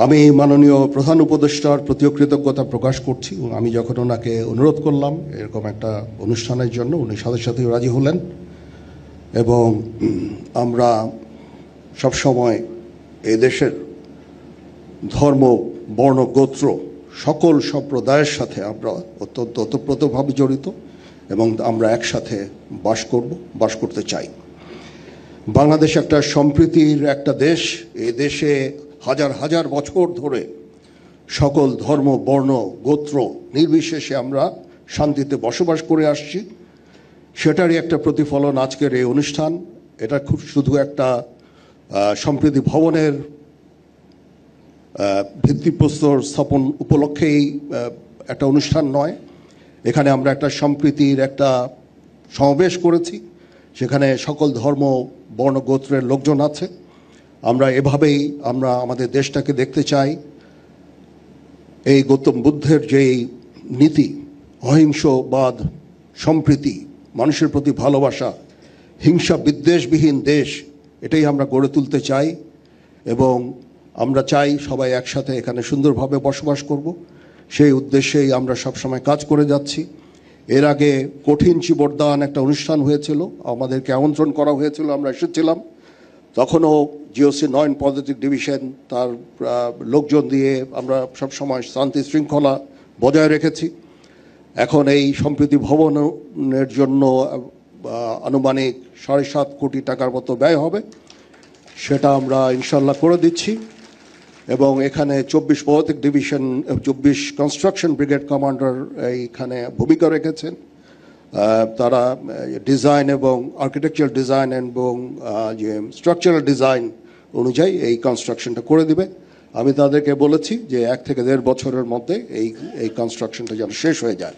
আমি মাননীয় প্রধান উপদেষ্টার প্রতি কৃতজ্ঞতা প্রকাশ করছি। আমি যখন ওনাকে অনুরোধ করলাম এরকম একটা অনুষ্ঠানের জন্য, উনি সাথে সাথেই রাজি হলেন এবং আমরা সবসময় এই দেশের ধর্ম, বর্ণ, গোত্র সকল সম্প্রদায়ের সাথে আমরা অত্যন্ত ওতপ্রোতভাবে জড়িত এবং আমরা একসাথে বাস করতে চাই। বাংলাদেশ একটা সম্প্রীতির একটা দেশ। এই দেশে হাজার হাজার বছর ধরে সকল ধর্ম, বর্ণ, গোত্র নির্বিশেষে আমরা শান্তিতে বসবাস করে আসছি। সেটারই একটা প্রতিফলন আজকের এই অনুষ্ঠান। এটা খুব শুধু একটা সম্প্রীতি ভবনের ভিত্তিপ্রস্তর স্থাপন উপলক্ষেই একটা অনুষ্ঠান নয়। এখানে আমরা একটা সম্প্রীতির একটা সমাবেশ করেছি, সেখানে সকল ধর্ম, বর্ণ, গোত্রের লোকজন আছে। আমরা এভাবেই আমরা আমাদের দেশটাকে দেখতে চাই। এই গৌতম বুদ্ধের যেই নীতি, অহিংসবাদ, সম্প্রীতি, মানুষের প্রতি ভালোবাসা, হিংসা বিদ্বেষবিহীন দেশ, এটাই আমরা গড়ে তুলতে চাই এবং আমরা চাই সবাই একসাথে এখানে সুন্দরভাবে বসবাস করব। সেই উদ্দেশ্যেই আমরা সবসময় কাজ করে যাচ্ছি। এর আগে কঠিন চিবরদান একটা অনুষ্ঠান হয়েছিল, আমাদেরকে আমন্ত্রণ করা হয়েছিল, আমরা এসেছিলাম। তখনও জিওসি 9 পদাতিক ডিভিশন তার লোকজন দিয়ে আমরা সবসময় শান্তি শৃঙ্খলা বজায় রেখেছি। এখন এই সম্প্রীতি ভবনের জন্য আনুমানিক 7.5 কোটি টাকার মতো ব্যয় হবে, সেটা আমরা ইনশাল্লাহ করে দিচ্ছি। এবং এখানে 24 পদাতিক ডিভিশন, 24 কনস্ট্রাকশন ব্রিগেড কমান্ডার এইখানে ভূমিকা রেখেছেন। তারা ডিজাইন এবং আর্কিটেকচারাল ডিজাইন এবং যে স্ট্রাকচারাল ডিজাইন অনুযায়ী এই কনস্ট্রাকশনটা করে দিবে। আমি তাদেরকে বলেছি যে 1 থেকে 1.5 বছরের মধ্যে এই কনস্ট্রাকশনটা যেন শেষ হয়ে যায়।